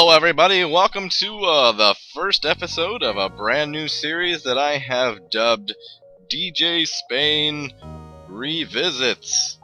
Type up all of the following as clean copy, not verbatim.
Hello everybody, welcome to the first episode of a brand new series that I have dubbed DJSpain Revisits.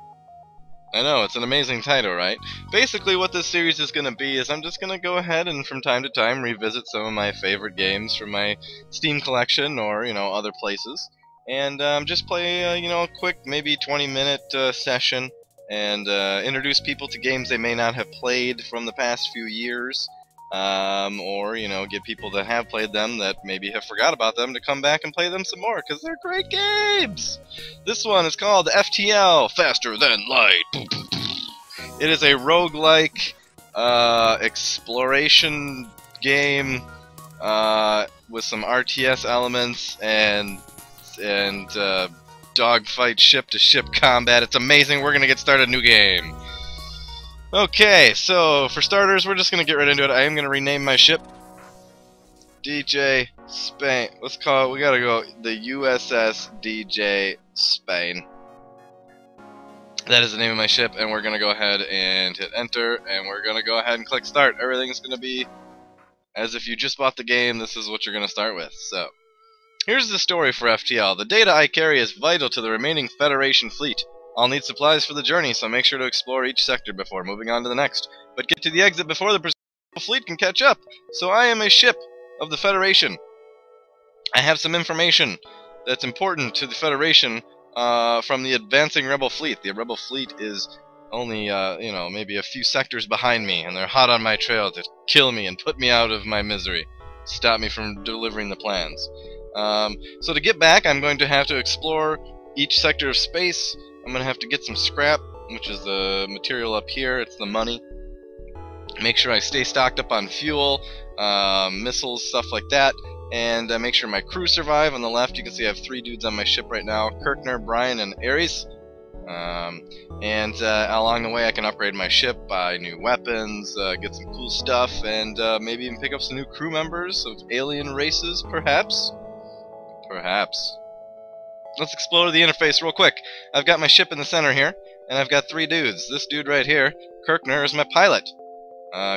I know, it's an amazing title, right? Basically what this series is going to be is I'm just going to go ahead and from time to time revisit some of my favorite games from my Steam collection or, other places. And just play, a quick, maybe 20-minute session and introduce people to games they may not have played from the past few years, or get people that have played them that maybe have forgot about them to come back and play them some more, because they're great games! This one is called FTL, Faster Than Light. It is a roguelike exploration game with some RTS elements and dogfight ship-to-ship combat. It's amazing. We're gonna get started a new game. Okay, so for starters, we're just gonna get right into it. I am gonna rename my ship DJSpain. Let's call it. We gotta go the USS DJSpain. That is the name of my ship, and we're gonna go ahead and hit enter, and we're gonna go ahead and click start. Everything's gonna be as if you just bought the game. This is what you're gonna start with. So. Here's the story for FTL. The data I carry is vital to the remaining Federation fleet. I'll need supplies for the journey, so make sure to explore each sector before moving on to the next. But get to the exit before the fleet can catch up. So I am a ship of the Federation. I have some information that's important to the Federation from the advancing Rebel fleet. The Rebel fleet is only, maybe a few sectors behind me, and they're hot on my trail to kill me and put me out of my misery. Stop me from delivering the plans. So to get back, I'm going to have to explore each sector of space. I'm going to have to get some scrap, which is the material up here. It's the money. Make sure I stay stocked up on fuel, missiles, stuff like that, and make sure my crew survive. On the left, you can see I have 3 dudes on my ship right now: Kirkner, Brian, and Ares. Along the way, I can upgrade my ship, buy new weapons, get some cool stuff, and maybe even pick up some new crew members of alien races, perhaps. Perhaps. Let's explore the interface real quick. I've got my ship in the center here, and I've got 3 dudes. This dude right here, Kirkner, is my pilot.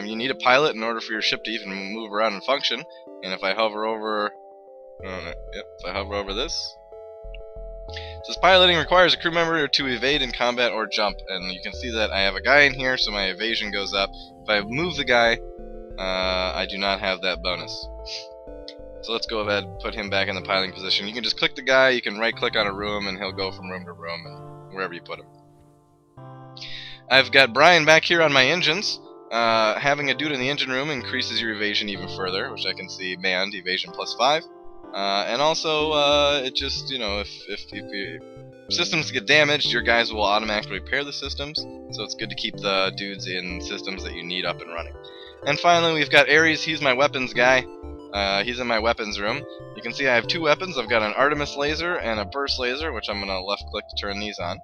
You need a pilot in order for your ship to even move around and function. And if I hover over... if I hover over this... It says piloting requires a crew member to evade in combat or jump. And you can see that I have a guy in here, so my evasion goes up. If I move the guy, I do not have that bonus. So let's go ahead and put him back in the piloting position. You can just click the guy, you can right-click on a room, and he'll go from room to room, and wherever you put him. I've got Brian back here on my engines. Having a dude in the engine room increases your evasion even further, which I can see manned, evasion +5. And also, it just, if your systems get damaged, your guys will automatically repair the systems, so it's good to keep the dudes in systems that you need up and running. And finally, we've got Ares. He's my weapons guy. He's in my weapons room. You can see I have 2 weapons. I've got an Artemis laser and a burst laser, which I'm going to left-click to turn these on.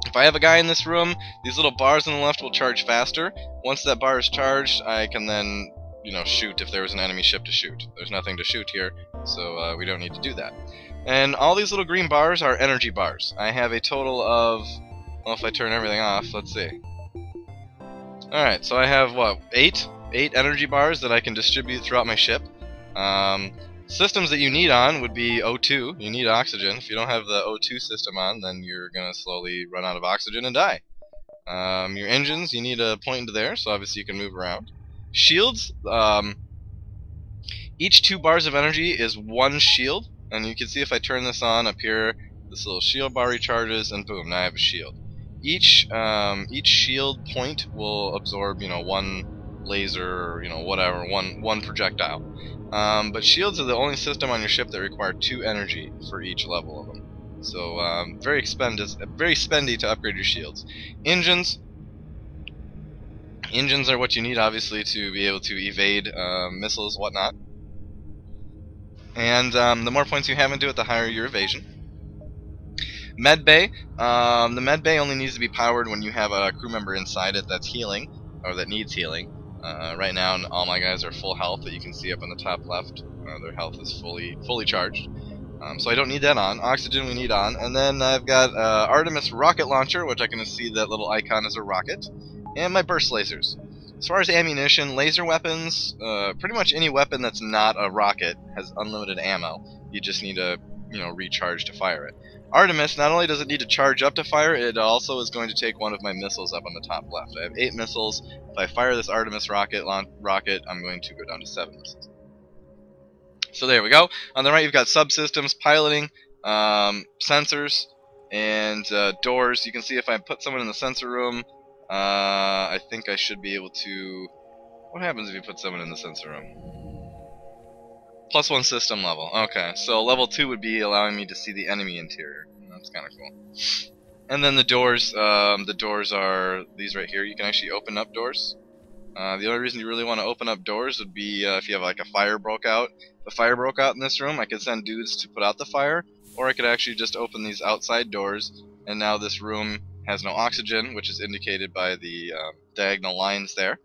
If I have a guy in this room, these little bars on the left will charge faster. Once that bar is charged, I can then, shoot if there was an enemy ship to shoot. There's nothing to shoot here, so we don't need to do that. And all these little green bars are energy bars. I have a total of, well, if I turn everything off, let's see. Alright, so I have, what, 8 energy bars that I can distribute throughout my ship. Systems that you need on would be O2. You need oxygen. If you don't have the O2 system on, then you're going to slowly run out of oxygen and die. Your engines, you need to point into there, so obviously you can move around. Shields, each 2 bars of energy is 1 shield, and you can see if I turn this on up here, this little shield bar recharges, and boom, now I have a shield. Each shield point will absorb, 1 laser, or whatever, one projectile. But shields are the only system on your ship that require 2 energy for each level of them. So very spendy to upgrade your shields. Engines are what you need, obviously, to be able to evade missiles, whatnot. And the more points you have into it, the higher your evasion. Medbay. The medbay only needs to be powered when you have a crew member inside it that's healing, or that needs healing. Right now, all my guys are full health, that you can see up in the top left. Their health is fully charged. So I don't need that on. Oxygen we need on. And then I've got Artemis rocket launcher, which I can see that little icon is a rocket. And my burst lasers. As far as ammunition, laser weapons, pretty much any weapon that's not a rocket has unlimited ammo. You just need to, recharge to fire it. Artemis, not only does it need to charge up to fire, it also is going to take one of my missiles up on the top left. I have 8 missiles. If I fire this Artemis rocket, I'm going to go down to 7 missiles. So there we go. On the right, you've got subsystems, piloting, sensors, and doors. You can see if I put someone in the sensor room, I think I should be able to... What happens if you put someone in the sensor room? +1 system level. Okay, so level 2 would be allowing me to see the enemy interior. That's kind of cool. And then the doors are these right here. You can actually open up doors. The only reason you really want to open up doors would be if you have like a fire broke out. If a fire broke out in this room, I could send dudes to put out the fire, or I could actually just open these outside doors, and now this room has no oxygen, which is indicated by the diagonal lines there,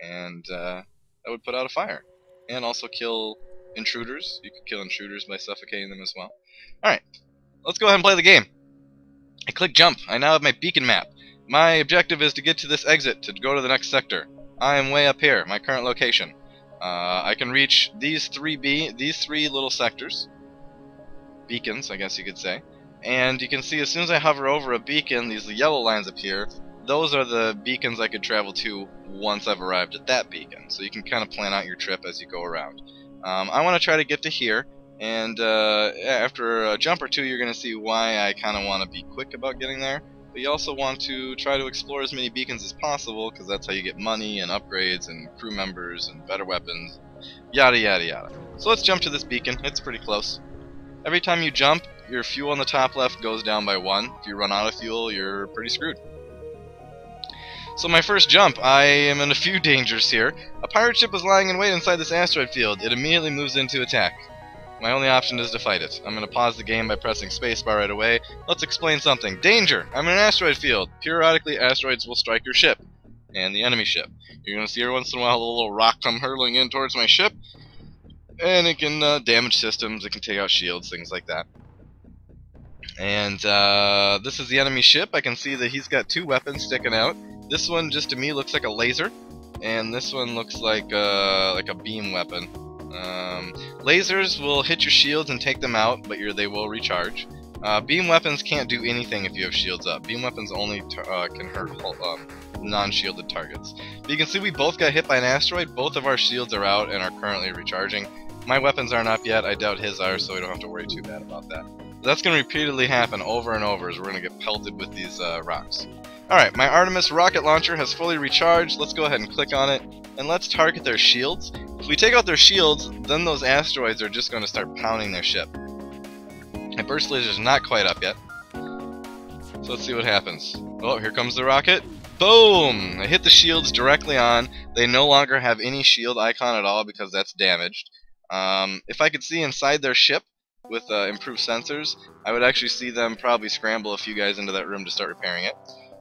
and that would put out a fire. And also kill intruders. You could kill intruders by suffocating them as well. Alright, let's go ahead and play the game. I click jump. I now have my beacon map. My objective is to get to this exit to go to the next sector. I am way up here, my current location. I can reach these three little sectors. Beacons, I guess you could say. And you can see as soon as I hover over a beacon, these yellow lines appear. Those are the beacons I could travel to once I've arrived at that beacon. So you can kind of plan out your trip as you go around. I want to try to get to here, and after a jump or two you're going to see why I kind of want to be quick about getting there. But you also want to try to explore as many beacons as possible, because that's how you get money and upgrades and crew members and better weapons, yada yada yada. So let's jump to this beacon. It's pretty close. Every time you jump, your fuel on the top left goes down by 1. If you run out of fuel, you're pretty screwed. So my first jump, I am in a few dangers here. A pirate ship was lying in wait inside this asteroid field. It immediately moves into attack. My only option is to fight it. I'm going to pause the game by pressing spacebar right away. Let's explain something. Danger! I'm in an asteroid field. Periodically, asteroids will strike your ship and the enemy ship. You're going to see every once in a while a little rock come hurtling in towards my ship, and it can damage systems, it can take out shields, things like that. And this is the enemy ship. I can see that he's got 2 weapons sticking out. This one just to me looks like a laser, and this one looks like a beam weapon. Lasers will hit your shields and take them out, but they will recharge. Beam weapons can't do anything if you have shields up. Beam weapons only can hurt non-shielded targets. But you can see we both got hit by an asteroid. Both of our shields are out and are currently recharging. My weapons aren't up yet. I doubt his are, so we don't have to worry too bad about that. That's going to repeatedly happen over and over as we're going to get pelted with these rocks. Alright, my Artemis rocket launcher has fully recharged. Let's go ahead and click on it, and let's target their shields. If we take out their shields, then those asteroids are just going to start pounding their ship. My burst laser is not quite up yet, so let's see what happens. Oh, here comes the rocket. Boom! I hit the shields directly on. They no longer have any shield icon at all because that's damaged. If I could see inside their ship with improved sensors, I would actually see them probably scramble a few guys into that room to start repairing it.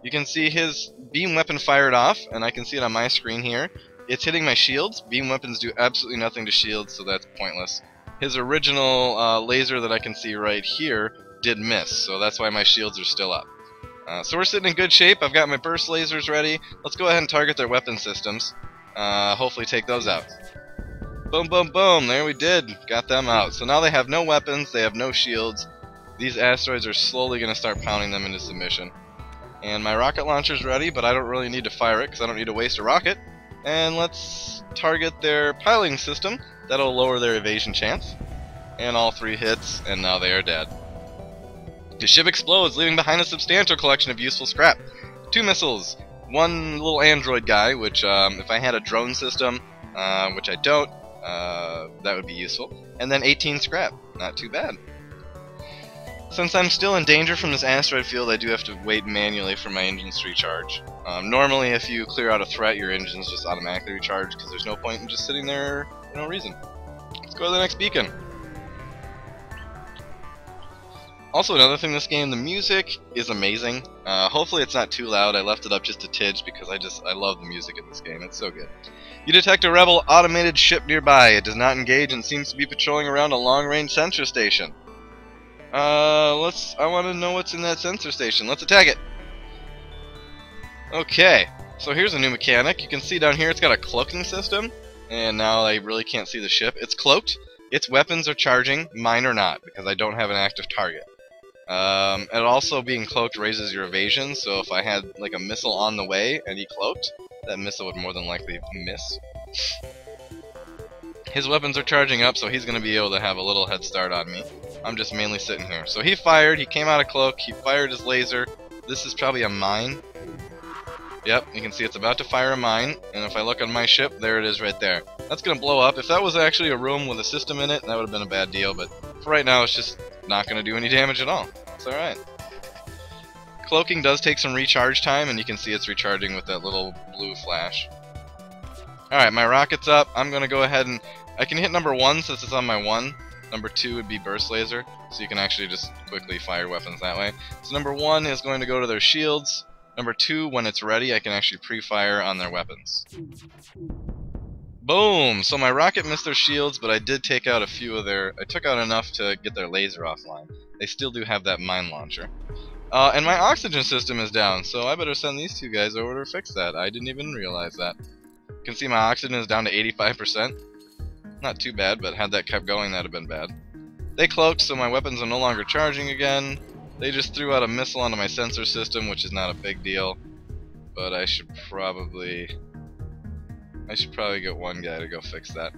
You can see his beam weapon fired off, and I can see it on my screen here. It's hitting my shields. Beam weapons do absolutely nothing to shields, so that's pointless. His original laser that I can see right here did miss, so that's why my shields are still up. So we're sitting in good shape. I've got my burst lasers ready. Let's go ahead and target their weapon systems. Hopefully take those out. Boom, boom, boom. There we did. Got them out. So now they have no weapons. They have no shields. These asteroids are slowly going to start pounding them into submission. And my rocket launcher's ready, but I don't really need to fire it because I don't need to waste a rocket. And let's target their piloting system. That'll lower their evasion chance. And all 3 hits, and now they are dead. The ship explodes, leaving behind a substantial collection of useful scrap. 2 missiles, 1 little android guy, which if I had a drone system, which I don't, that would be useful. And then 18 scrap. Not too bad. Since I'm still in danger from this asteroid field, I do have to wait manually for my engines to recharge. Normally, if you clear out a threat, your engines just automatically recharge, because there's no point in just sitting there for no reason. Let's go to the next beacon. Also, another thing in this game, the music is amazing. Hopefully it's not too loud. I left it up just a tidge because I love the music in this game. It's so good. You detect a rebel automated ship nearby. It does not engage and seems to be patrolling around a long-range sensor station. I want to know what's in that sensor station. Let's attack it. Okay. So here's a new mechanic. You can see down here it's got a cloaking system, and now I really can't see the ship. It's cloaked. Its weapons are charging, mine are not, because I don't have an active target. And also being cloaked raises your evasion, so if I had like a missile on the way and he cloaked, that missile would more than likely miss. His weapons are charging up, so he's going to be able to have a little head start on me. I'm just mainly sitting here. So he fired, he came out of cloak, he fired his laser. This is probably a mine. Yep, you can see it's about to fire a mine, and if I look on my ship, there it is right there. That's going to blow up. If that was actually a room with a system in it, that would have been a bad deal, but for right now it's just not going to do any damage at all. It's alright. Cloaking does take some recharge time, and you can see it's recharging with that little blue flash. Alright, my rocket's up. I'm going to go ahead and... I can hit number 1 since it's on my 1. Number 2 would be burst laser, so you can actually just quickly fire weapons that way. So number 1 is going to go to their shields. Number 2, when it's ready, I can actually pre-fire on their weapons. Boom! So my rocket missed their shields, but I did take out a few of their... I took out enough to get their laser offline. They still do have that mine launcher. And my oxygen system is down, so I better send these two guys over to fix that. I didn't even realize that. You can see my oxygen is down to 85%. Not too bad, but had that kept going, that'd have been bad. They cloaked, so my weapons are no longer charging again. They just threw out a missile onto my sensor system, which is not a big deal. But I should probably get one guy to go fix that.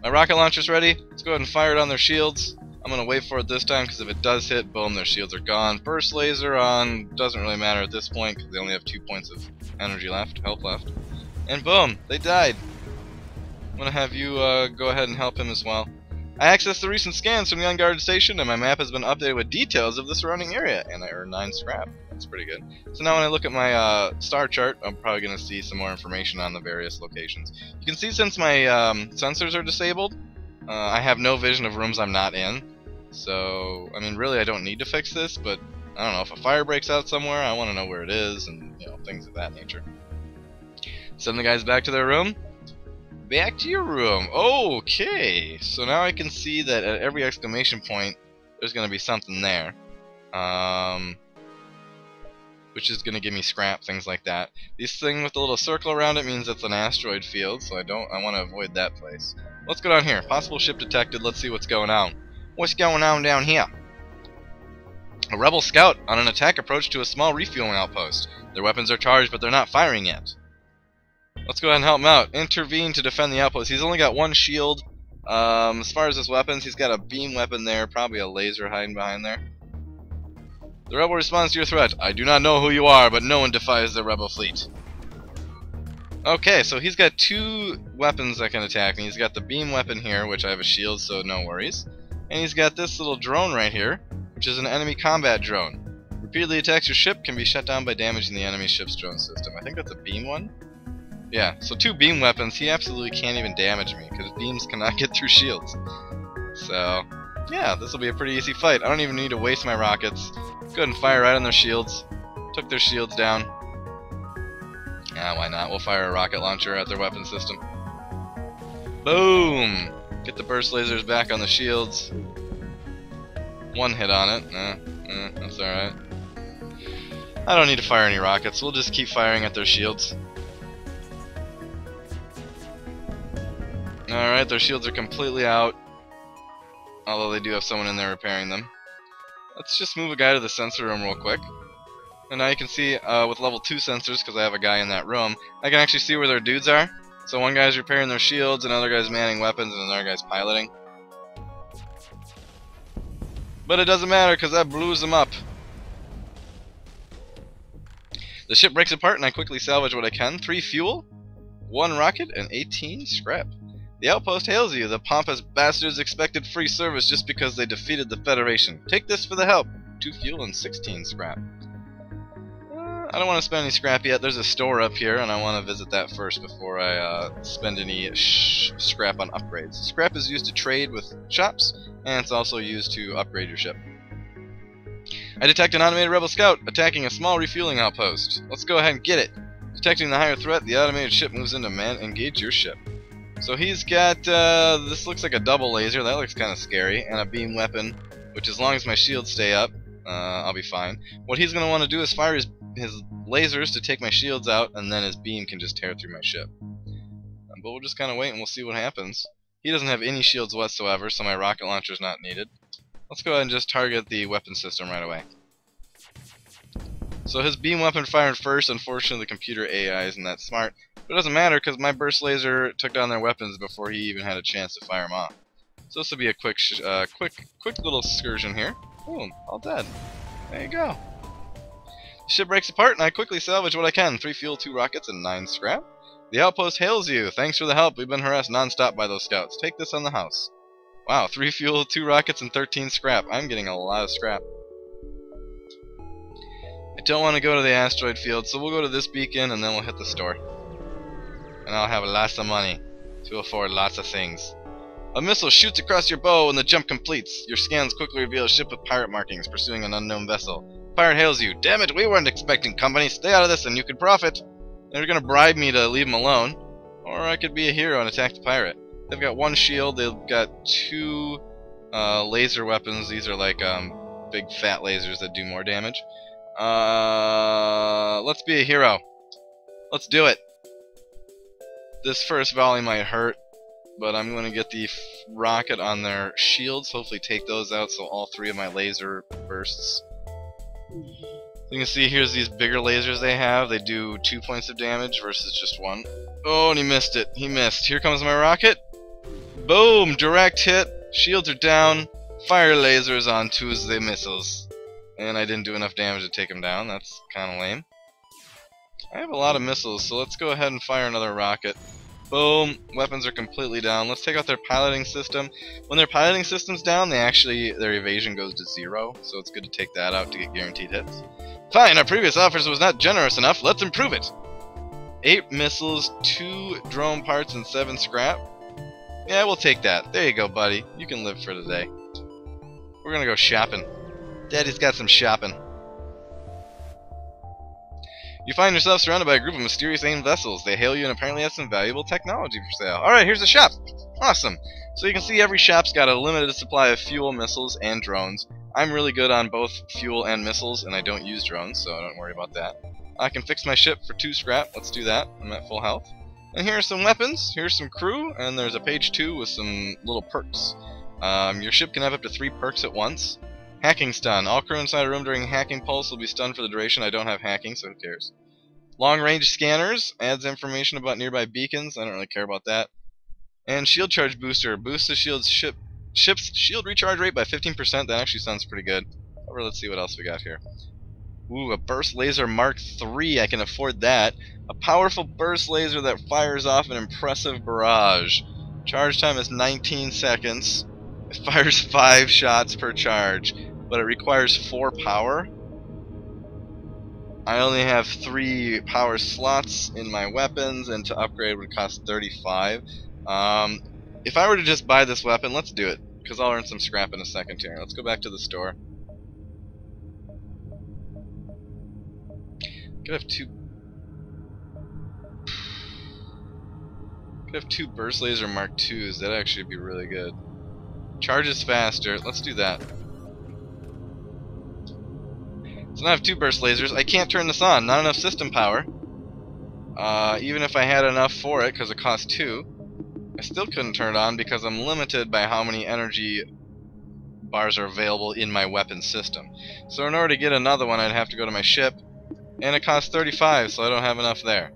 My rocket launcher's ready. Let's go ahead and fire it on their shields. I'm going to wait for it this time, because if it does hit, boom, their shields are gone. Burst laser on, doesn't really matter at this point, because they only have 2 points of energy left, health left. And boom, they died. I'm going to have you go ahead and help him as well. I accessed the recent scans from the unguarded station, and my map has been updated with details of the surrounding area, and I earned 9 scrap. That's pretty good. So now when I look at my star chart, I'm probably going to see some more information on the various locations. You can see since my sensors are disabled, I have no vision of rooms I'm not in. So, I mean, really I don't need to fix this, but I don't know, if a fire breaks out somewhere, I want to know where it is, and, you know, things of that nature. Send the guys back to their room. Back to your room. Okay, so now I can see that at every exclamation point there's going to be something there, which is going to give me scrap, things like that. This thing with the little circle around it means it's an asteroid field, so I want to avoid that place. Let's go down here. Possible ship detected. Let's see what's going on. What's going on down here? A rebel scout on an attack approach to a small refueling outpost. Their weapons are charged, but they're not firing yet. Let's go ahead and help him out. Intervene to defend the outpost. He's only got 1 shield. As far as his weapons, he's got a beam weapon there, probably a laser hiding behind there. The rebel responds to your threat. I do not know who you are, but no one defies the rebel fleet. Okay, so he's got 2 weapons that can attack me. He's got the beam weapon here, which I have a shield, so no worries. And he's got this little drone right here, which is an enemy combat drone. Repeatedly attacks your ship, can be shut down by damaging the enemy ship's drone system. I think that's a beam one. Yeah, so 2 beam weapons, he absolutely can't even damage me, because beams cannot get through shields. So, yeah, this will be a pretty easy fight. I don't even need to waste my rockets. Go ahead and fire right on their shields. Took their shields down. Yeah, why not? We'll fire a rocket launcher at their weapon system. Boom! Get the burst lasers back on the shields. 1 hit on it. That's alright. I don't need to fire any rockets. We'll just keep firing at their shields. Alright, their shields are completely out. Although they do have someone in there repairing them. Let's just move a guy to the sensor room real quick. And now you can see with level 2 sensors, because I have a guy in that room, I can actually see where their dudes are. So one guy's repairing their shields, another guy's manning weapons, and another guy's piloting. But it doesn't matter, because that blows them up. The ship breaks apart, and I quickly salvage what I can. 3 fuel, 1 rocket, and 18 scrap. The outpost hails you. The pompous bastards expected free service just because they defeated the Federation. Take this for the help. 2 fuel and 16 scrap. I don't want to spend any scrap yet. There's a store up here, and I want to visit that first before I spend any scrap on upgrades. Scrap is used to trade with shops, and it's also used to upgrade your ship. I detect an automated rebel scout attacking a small refueling outpost. Let's go ahead and get it. Detecting the higher threat, the automated ship moves into man. Engage your ship. So he's got, this looks like a double laser. That looks kind of scary. And a beam weapon, which as long as my shields stay up, I'll be fine. What he's going to want to do is fire his his lasers to take my shields out, and then his beam can just tear through my ship. But we'll just kind of wait and we'll see what happens. He doesn't have any shields whatsoever, so my rocket launcher is not needed. Let's go ahead and just target the weapon system right away. So his beam weapon fired first. Unfortunately, the computer AI isn't that smart. But it doesn't matter because my burst laser took down their weapons before he even had a chance to fire them off. So this will be a quick little excursion here. Boom, all dead. There you go. The ship breaks apart, and I quickly salvage what I can. 3 fuel, 2 rockets, and 9 scrap. The outpost hails you. Thanks for the help. We've been harassed non-stop by those scouts. Take this on the house. Wow, 3 fuel, 2 rockets, and 13 scrap. I'm getting a lot of scrap. I don't want to go to the asteroid field, so we'll go to this beacon, and then we'll hit the store. And I'll have lots of money to afford lots of things. A missile shoots across your bow when the jump completes. Your scans quickly reveal a ship with pirate markings pursuing an unknown vessel. Pirate hails you. Damn it, we weren't expecting company. Stay out of this and you could profit. They're gonna bribe me to leave them alone. Or I could be a hero and attack the pirate. They've got 1 shield, they've got 2 laser weapons. These are like big fat lasers that do more damage. Let's be a hero. Let's do it. This first volley might hurt, but I'm going to get the rocket on their shields, hopefully take those out so all 3 of my laser bursts. You can see here's these bigger lasers they have. They do 2 points of damage versus just 1. Oh, and he missed it. He missed. Here comes my rocket. Boom! Direct hit. Shields are down. Fire lasers onto the missiles. And I didn't do enough damage to take him down. That's kind of lame. I have a lot of missiles, so let's go ahead and fire another rocket. Boom! Weapons are completely down. Let's take out their piloting system. When their piloting system's down, their evasion goes to 0, so it's good to take that out to get guaranteed hits. Fine, our previous offer was not generous enough. Let's improve it. 8 missiles, 2 drone parts, and 7 scrap. Yeah, we'll take that. There you go, buddy. You can live for today. We're gonna go shopping. Daddy's got some shopping. You find yourself surrounded by a group of mysterious alien vessels. They hail you and apparently have some valuable technology for sale. Alright, here's the shop. Awesome. So you can see every shop's got a limited supply of fuel, missiles, and drones. I'm really good on both fuel and missiles, and I don't use drones, so don't worry about that. I can fix my ship for 2 scrap. Let's do that. I'm at full health. And here are some weapons. Here's some crew, and there's a page 2 with some little perks. Your ship can have up to 3 perks at once. Hacking stun. All crew inside a room during hacking pulse will be stunned for the duration. I don't have hacking, so who cares? Long range scanners. Adds information about nearby beacons. I don't really care about that. And shield charge booster. Boosts the ship's shield recharge rate by 15%. That actually sounds pretty good. However, let's see what else we got here. Ooh, a burst laser Mark III. I can afford that. A powerful burst laser that fires off an impressive barrage. Charge time is 19 seconds. It fires 5 shots per charge, but it requires 4 power. I only have 3 power slots in my weapons, and to upgrade would cost 35. If I were to just buy this weapon, let's do it, because I'll earn some scrap in a second here. Let's go back to the store. Could have 2 burst laser Mark IIs. That'd actually be really good. Charges faster. Let's do that. So now I have 2 burst lasers. I can't turn this on. Not enough system power. Even if I had enough for it, because it costs 2, I still couldn't turn it on because I'm limited by how many energy bars are available in my weapon system. So in order to get another one, I'd have to go to my ship, and it costs 35, so I don't have enough there.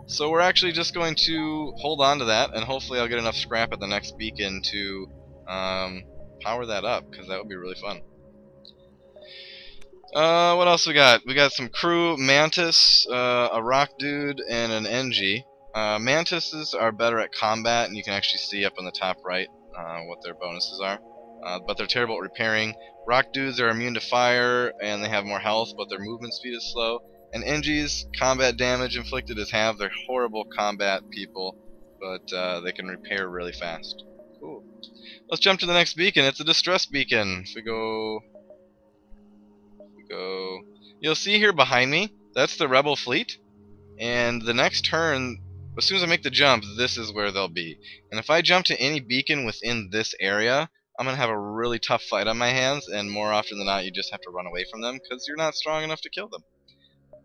So we're actually just going to hold on to that, and hopefully I'll get enough scrap at the next beacon to power that up, because that would be really fun. What else we got? We got some crew, Mantis, a rock dude, and an NG. Mantises are better at combat, and you can actually see up on the top right what their bonuses are. But they're terrible at repairing. Rock dudes are immune to fire, and they have more health, but their movement speed is slow. And NGs, combat damage inflicted is half. They're horrible combat people, but they can repair really fast. Cool. Let's jump to the next beacon. It's a distress beacon. If we go... You'll see here behind me, that's the rebel fleet. And the next turn, as soon as I make the jump, this is where they'll be. And if I jump to any beacon within this area, I'm going to have a really tough fight on my hands, and more often than not, you just have to run away from them, because you're not strong enough to kill them.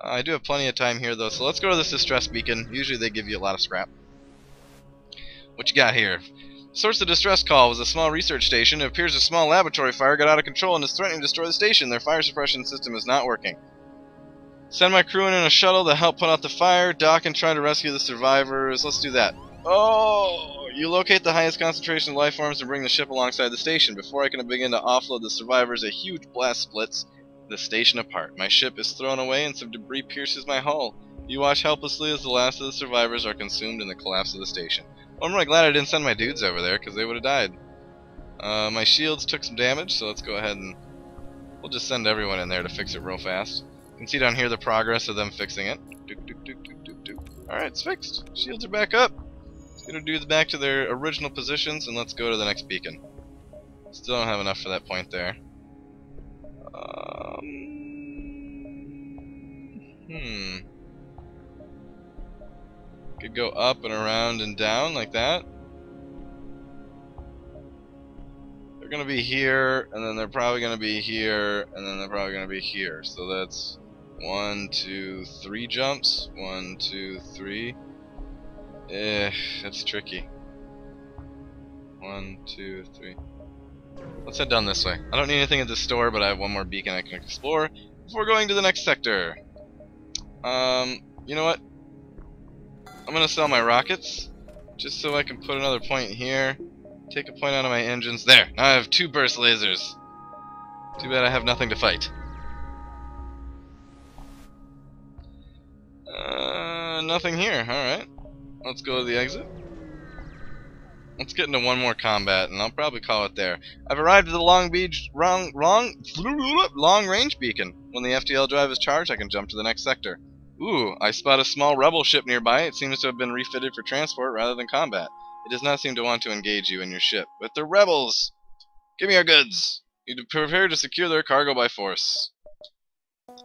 I do have plenty of time here, though, so let's go to this distress beacon. Usually they give you a lot of scrap. What you got here? Source of distress call was a small research station. It appears a small laboratory fire got out of control and is threatening to destroy the station. Their fire suppression system is not working. Send my crew in a shuttle to help put out the fire. Dock and try to rescue the survivors. Let's do that. Oh! You locate the highest concentration of life forms and bring the ship alongside the station. Before I can begin to offload the survivors, a huge blast splits the station apart. My ship is thrown away and some debris pierces my hull. You watch helplessly as the last of the survivors are consumed in the collapse of the station. Well, I'm really glad I didn't send my dudes over there, because they would have died. My shields took some damage, so let's go ahead and we'll just send everyone in there to fix it real fast. You can see down here the progress of them fixing it. Alright, it's fixed. Shields are back up. Let's get our dudes back to their original positions, and let's go to the next beacon. Still don't have enough for that point there. Could go up and around and down like that. They're gonna be here, and then they're probably gonna be here, and then they're probably gonna be here. So that's 1, 2, 3 jumps. 1, 2, 3. That's tricky. 1, 2, 3. Let's head down this way. I don't need anything at this store, but I have one more beacon I can explore before going to the next sector. You know what? I'm gonna sell my rockets, just so I can put another point here. Take a point out of my engines. There! Now I have 2 burst lasers. Too bad I have nothing to fight. Nothing here. Alright. Let's go to the exit. Let's get into one more combat, and I'll probably call it there. I've arrived at the long range beacon. When the FTL drive is charged, I can jump to the next sector. Ooh, I spot a small rebel ship nearby. It seems to have been refitted for transport rather than combat. It does not seem to want to engage you and your ship. But they're rebels! Give me your goods! You prepare to secure their cargo by force.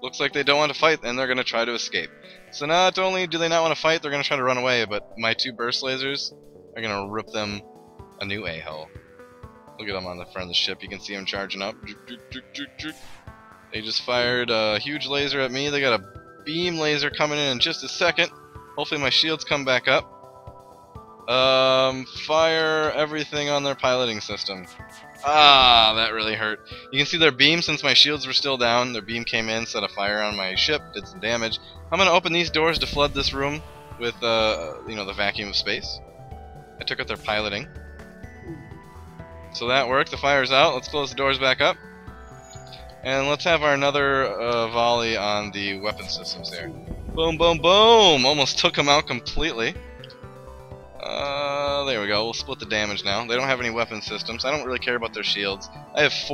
Looks like they don't want to fight, and they're going to try to escape. So not only do they not want to fight, they're going to try to run away, but my 2 burst lasers are going to rip them a new a-hole. Look at them on the front of the ship. You can see them charging up. They just fired a huge laser at me. They got a beam laser coming in just a second. Hopefully my shields come back up. Fire everything on their piloting system. Ah, that really hurt. You can see their beam, since my shields were still down, their beam came in, set a fire on my ship, did some damage. I'm gonna open these doors to flood this room with, you know, the vacuum of space. I took out their piloting. So that worked, the fire's out. Let's close the doors back up. And let's have our another volley on the weapon systems there. Boom, boom, boom! Almost took them out completely. There we go. We'll split the damage now. They don't have any weapon systems. I don't really care about their shields. I have 6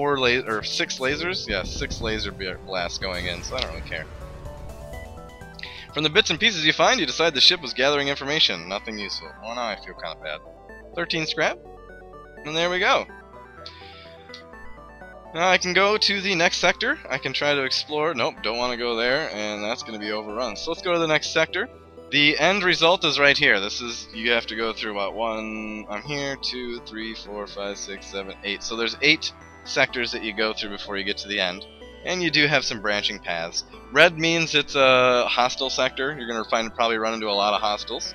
lasers. Yeah, 6 laser blasts going in, so I don't really care. From the bits and pieces you find, you decide the ship was gathering information. Nothing useful. Well, now I feel kind of bad. 13 scrap. And there we go. Now I can go to the next sector. I can try to explore. Nope, don't want to go there, and that's going to be overrun. So let's go to the next sector. The end result is right here. This is, you have to go through about 1, I'm here, 2, 3, 4, 5, 6, 7, 8. So there's 8 sectors that you go through before you get to the end. And you do have some branching paths. Red means it's a hostile sector. You're going to probably run into a lot of hostiles.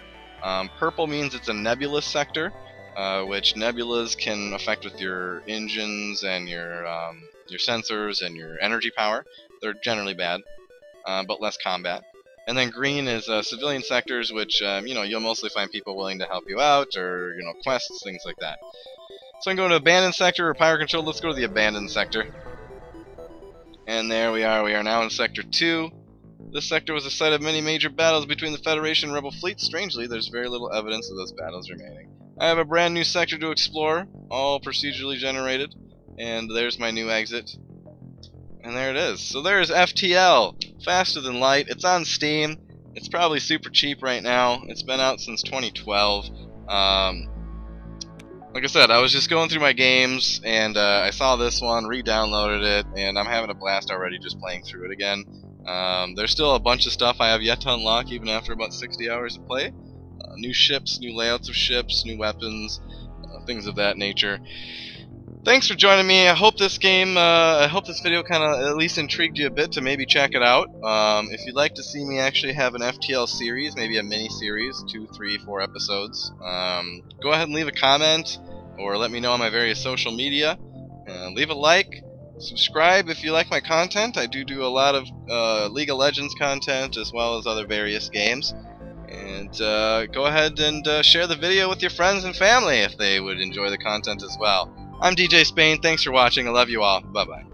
Purple means it's a nebulous sector, which nebulas can affect with your engines and your sensors and your energy power. They're generally bad, but less combat. And then green is civilian sectors, which you know, you'll mostly find people willing to help you out, or you know, quests, things like that. So I'm going to abandoned sector or power control. Let's go to the abandoned sector. And there we are. We are now in sector 2. This sector was the site of many major battles between the Federation and Rebel fleets. Strangely, there's very little evidence of those battles remaining. I have a brand new sector to explore, all procedurally generated. And there's my new exit. And there it is. So there's FTL, Faster Than Light. It's on Steam. It's probably super cheap right now. It's been out since 2012. Like I said, I was just going through my games, and I saw this one, re-downloaded it, and I'm having a blast already just playing through it again. There's still a bunch of stuff I have yet to unlock, even after about 60 hours of play. New ships, new layouts of ships, new weapons, things of that nature. Thanks for joining me. I hope this video kind of at least intrigued you a bit to maybe check it out. If you'd like to see me actually have an FTL series, maybe a mini series, 2, 3, 4 episodes, go ahead and leave a comment or let me know on my various social media. Leave a like, subscribe if you like my content. I do a lot of League of Legends content as well as other various games. And go ahead and share the video with your friends and family if they would enjoy the content as well. I'm DJSpain. Thanks for watching. I love you all. Bye-bye.